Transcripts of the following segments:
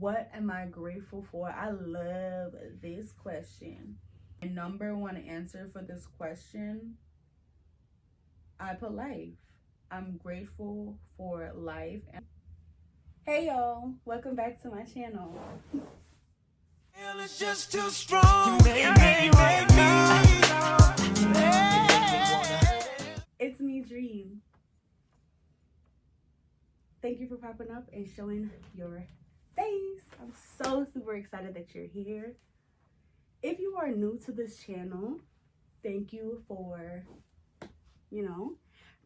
What am I grateful for? I love this question. My number one answer for this question, I put life. I'm grateful for life. Hey y'all, welcome back to my channel. It's just too strong. It's me, Dream. Thank you for popping up and showing your face. I'm so super excited that you're here. If you are new to this channel, thank you for,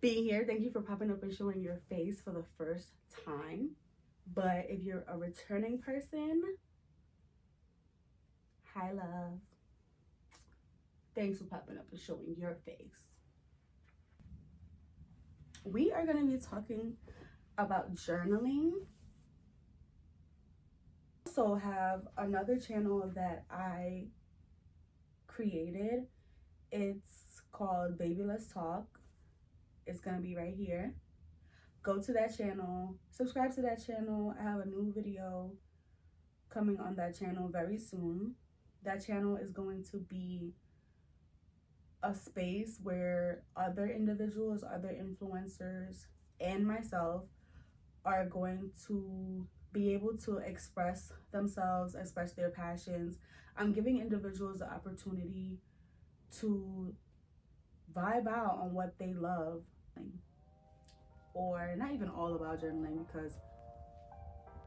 being here. Thank you for popping up and showing your face for the first time. But if you're a returning person, hi love. Thanks for popping up and showing your face. We are going to be talking about journaling. I also have another channel that I created. It's called Baby Let's Talk. It's going to be right here. Go to that channel, subscribe to that channel. I have a new video coming on that channel very soon. That channel is going to be a space where other individuals, other influencers, and myself are going to be able to express themselves, express their passions. I'm giving individuals the opportunity to vibe out on what they love, or not even all about journaling, because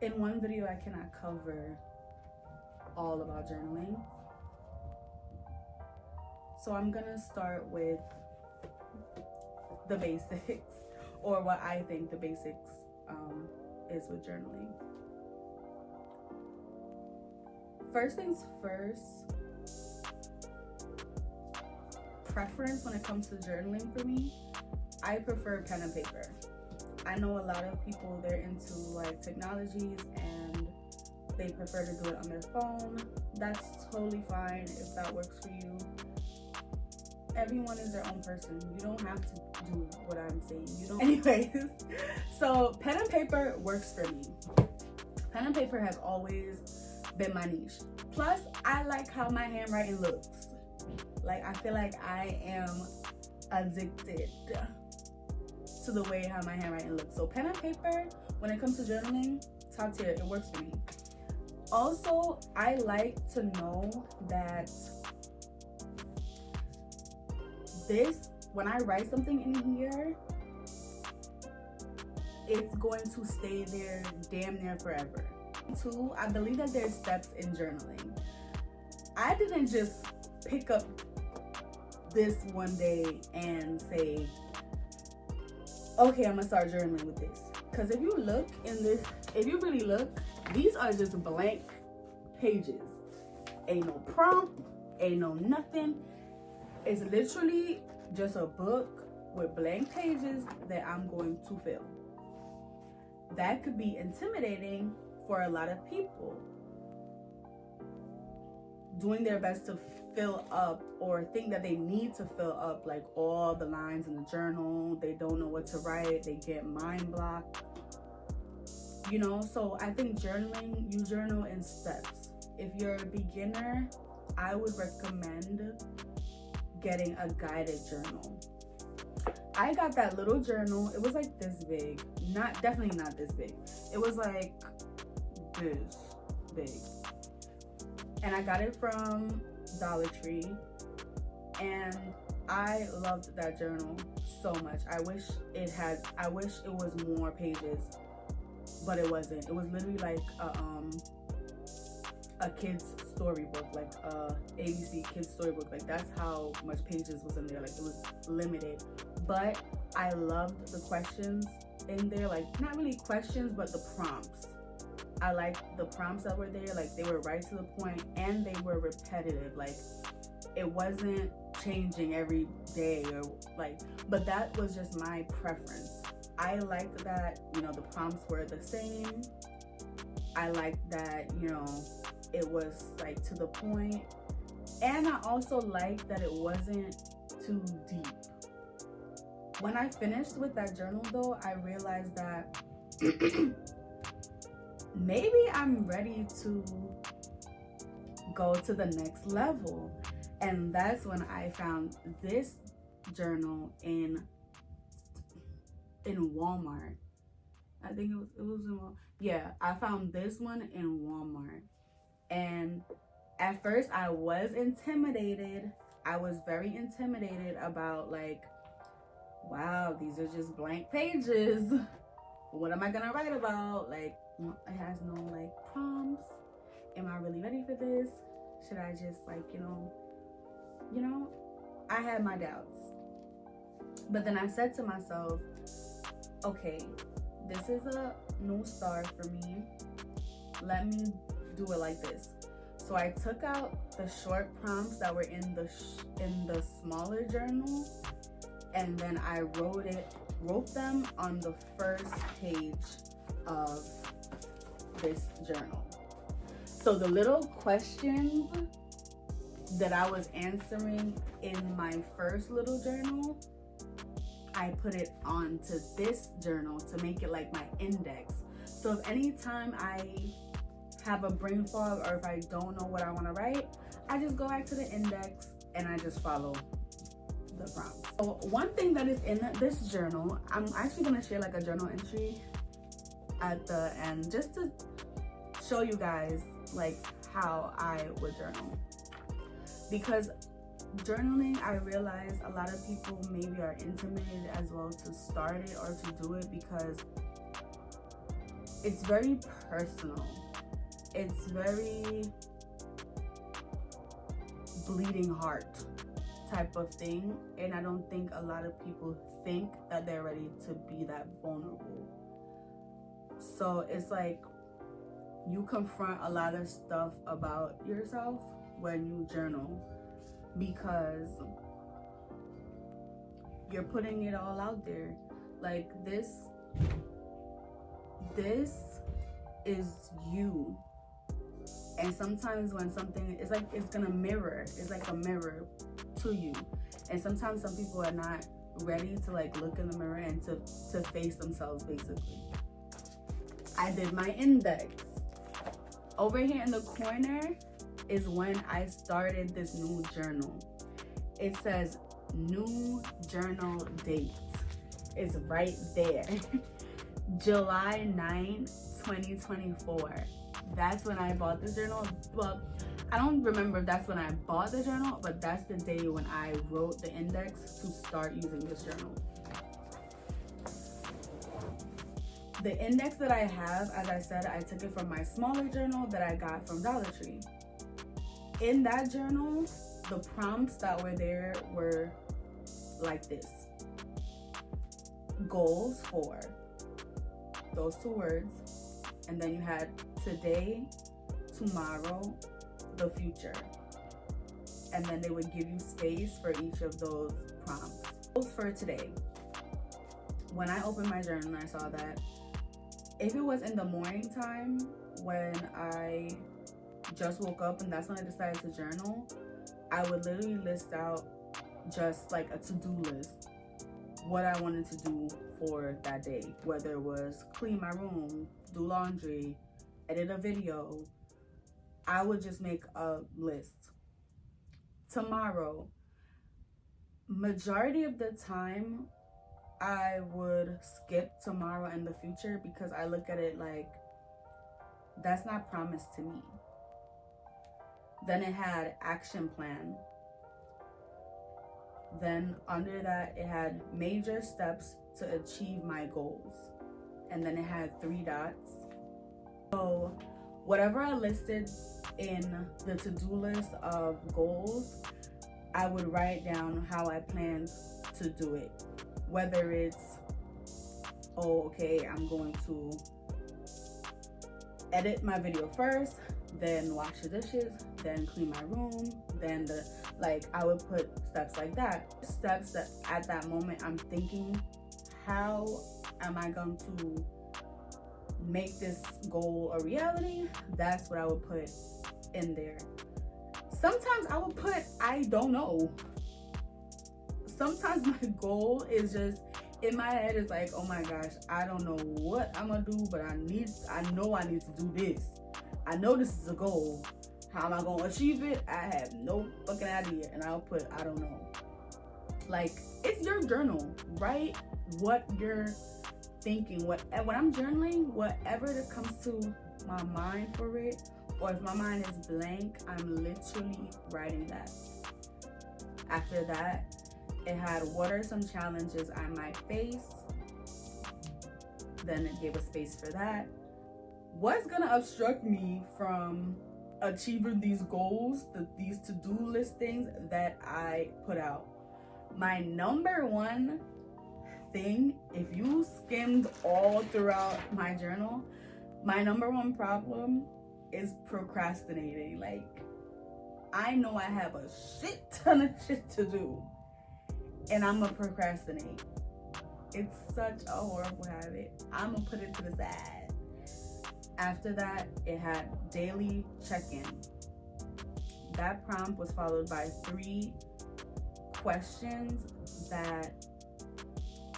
in one video I cannot cover all about journaling. So I'm gonna start with the basics, or what I think the basics is with journaling. First things first, preference when it comes to journaling for me, I prefer pen and paper. I know a lot of people, they're into like technologies and they prefer to do it on their phone. That's totally fine if that works for you. Everyone is their own person. You don't have to do what I'm saying. Anyways, so pen and paper works for me. Pen and paper has always been my niche. Plus, I like how my handwriting looks. Like, I feel like I am addicted to the way how my handwriting looks. So pen and paper, when it comes to journaling, top tier, it works for me. Also, I like to know that when I write something in here, it's going to stay there damn near forever. Two, I believe that there's steps in journaling. I didn't just pick up this one day and say, okay, I'm gonna start journaling with this. Because if you look in this, if you really look, these are just blank pages. Ain't no prompt, ain't no nothing. It's literally just a book with blank pages that I'm going to fill. That could be intimidating for a lot of people, doing their best to fill up or think that they need to fill up like all the lines in the journal. They don't know what to write, they get mind blocked, so I think journaling, you journal in steps. If you're a beginner, I would recommend getting a guided journal. I got that little journal. It was like this big, definitely not this big. It was like this big. And I got it from Dollar Tree, and I loved that journal so much. I wish it was more pages, but it wasn't. It was literally like a kid's storybook, like ABC kid's storybook. Like, that's how much pages was in there. Like, it was limited, but I loved the questions in there. Like, not really questions, but the prompts. I liked the prompts that were there. Like, they were right to the point and they were repetitive. Like, it wasn't changing every day but that was just my preference. I liked that, the prompts were the same. I liked that, it was like to the point. And I also liked that it wasn't too deep. When I finished with that journal though, I realized that maybe I'm ready to go to the next level. And that's when I found this journal in Walmart. I think it was in Walmart. Yeah, I found this one in Walmart. And at first I was intimidated. I was very intimidated about, like, wow, these are just blank pages. What am I gonna write about? Like, it has no like prompts. Am I really ready for this? Should I just, like, you know, I had my doubts. But then I said to myself, okay, this is a new start for me. Let me do it like this. So I took out the short prompts that were in the smaller journal, and then I wrote them on the first page of this journal. So the little questions that I was answering in my first little journal, I put it onto this journal to make it like my index. So if anytime I have a brain fog or if I don't know what I want to write, I just go back to the index and I just follow the prompt. So one thing that is in this journal, I'm actually going to share like a journal entry at the end just to show you guys like how I would journal. Because journaling, I realize a lot of people maybe are intimidated as well to start it or to do it because it's very personal. It's very bleeding heart type of thing, and I don't think a lot of people think that they're ready to be that vulnerable. So it's like you confront a lot of stuff about yourself when you journal, because you're putting it all out there. Like this is you. And sometimes when something, it's like it's gonna mirror, it's like a mirror to you. And sometimes some people are not ready to like look in the mirror and to face themselves, basically. I did my index. Over here in the corner is when I started this new journal. It says new journal date. It's right there. July 9th, 2024. That's when I bought the journal. Well, I don't remember if that's when I bought the journal, but that's the day when I wrote the index to start using this journal. The index that I have, as I said, I took it from my smaller journal that I got from Dollar Tree. In that journal, the prompts that were there were like this. Goals for those 2 words. And then you had today, tomorrow, the future. And then they would give you space for each of those prompts. Goals for today. When I opened my journal, I saw that if it was in the morning time when I just woke up and that's when I decided to journal, I would literally list out just like a to-do list, what I wanted to do for that day, whether it was clean my room, do laundry, edit a video. I would just make a list. Tomorrow, majority of the time, I would skip tomorrow and the future because I look at it like that's not promised to me. Then it had action plan. Then under that, it had major steps to achieve my goals. And then it had 3 dots. So whatever I listed in the to-do list of goals, I would write down how I planned to do it. Whether it's, oh, okay, I'm going to edit my video first, then wash the dishes, then clean my room, then I would put steps like that. Steps that at that moment I'm thinking, how am I going to make this goal a reality? That's what I would put in there. Sometimes I would put, I don't know. Sometimes my goal is just, in my head it's like, oh my gosh, I don't know what I'm gonna do, but I know I need to do this. I know this is a goal. How am I gonna achieve it? I have no fucking idea. And I'll put, I don't know. Like, it's your journal. Write what you're thinking. When I'm journaling, whatever that comes to my mind for it, or if my mind is blank, I'm literally writing that. After that, it had what are some challenges I might face. Then it gave a space for that. What's gonna obstruct me from achieving these goals, these to-do list things that I put out? My number one thing, if you skimmed all throughout my journal, my number one problem is procrastinating. Like, I know I have a shit ton of shit to do, and I'm gonna procrastinate. It's such a horrible habit. I'm gonna put it to the side. After that, it had daily check-in. That prompt was followed by 3 questions that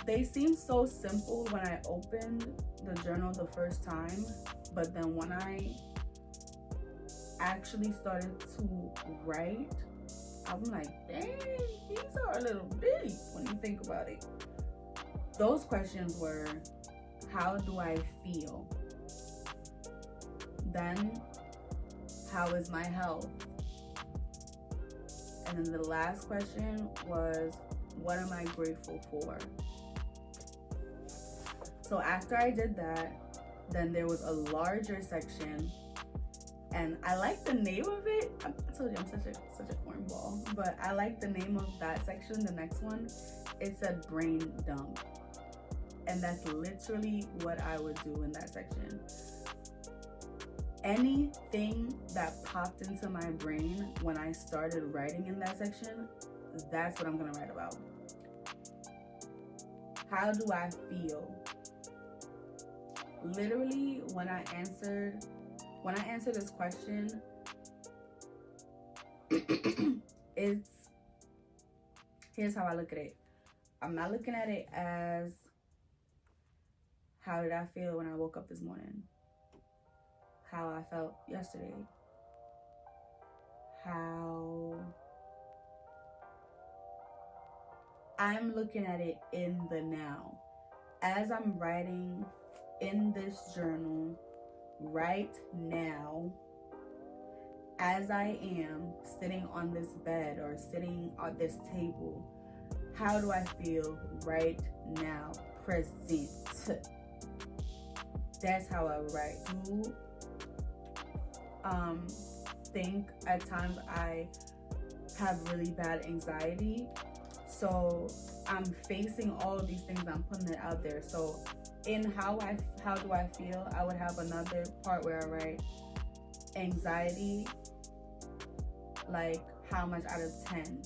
they seemed so simple when I opened the journal the first time, but then when I actually started to write, I'm like, dang, these are a little deep when you think about it. Those questions were, how do I feel? Then, how is my health? And then the last question was, what am I grateful for? So after I did that, then there was a larger section, and I like the name of it. I told you I'm such a cornball, but I like the name of that section. The next one, it said brain dump, and that's literally what I would do in that section. Anything that popped into my brain when I started writing in that section, that's what I'm gonna write about. How do I feel? Literally, when I answered this question, here's how I look at it. I'm not looking at it as, how did I feel when I woke up this morning? How I felt yesterday? I'm looking at it in the now. As I'm writing in this journal right now, as I am sitting on this bed or sitting on this table, how do I feel right now, present? That's how I write. Think at times I have really bad anxiety, so I'm facing all of these things, I'm putting it out there. So in how do I feel, I would have another part where I write anxiety, like how much out of 10.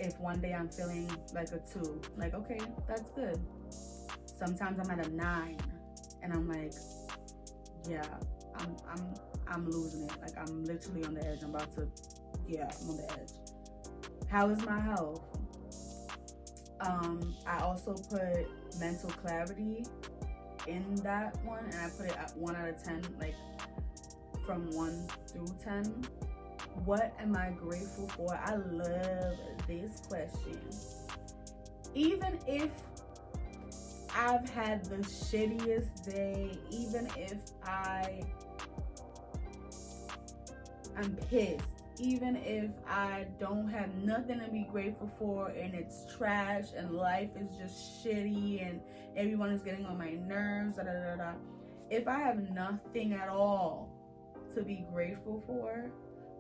If one day I'm feeling like a 2, like, okay, that's good. Sometimes I'm at a 9 and I'm like, yeah, I'm losing it. Like, I'm literally on the edge. I'm on the edge. How is my health? I also put mental clarity in that one, and I put it at 1 out of 10, like from 1 through 10. What am I grateful for? I love this question. Even if I've had the shittiest day, even if I'm pissed, even if I don't have nothing to be grateful for and it's trash and life is just shitty and everyone is getting on my nerves, if I have nothing at all to be grateful for,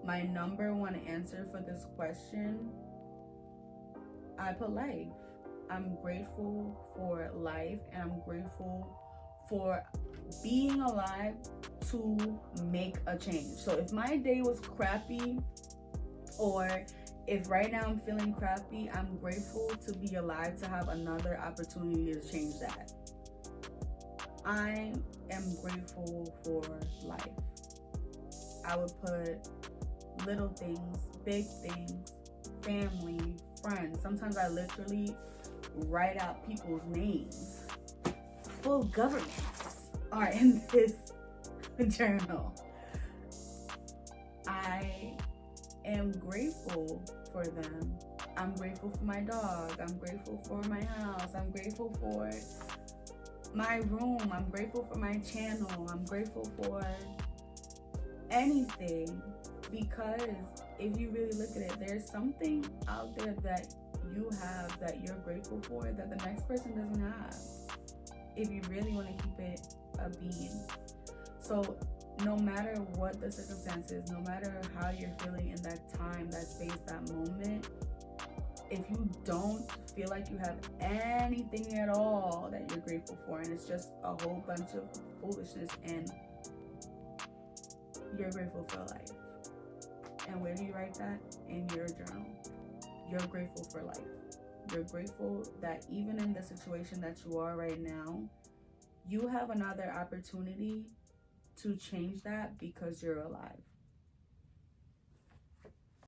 my number one answer for this question, I put life. I'm grateful for life, and I'm grateful for being alive to make a change. So if my day was crappy, or if right now I'm feeling crappy, I'm grateful to be alive to have another opportunity to change that. I am grateful for life. I would put little things, big things, family, friends. Sometimes I literally write out people's names. Full governments are in this journal. I am grateful for them. I'm grateful for my dog. I'm grateful for my house. I'm grateful for my room. I'm grateful for my channel. I'm grateful for anything, because if you really look at it, there's something out there that you have that you're grateful for that the next person doesn't have, if you really want to keep it a being. So no matter what the circumstances, no matter how you're feeling in that time, that space, that moment, if you don't feel like you have anything at all that you're grateful for, and it's just a whole bunch of foolishness, and you're grateful for life. And where do you write that? In your journal. You're grateful for life. You're grateful that even in the situation that you are right now, you have another opportunity to change that because you're alive.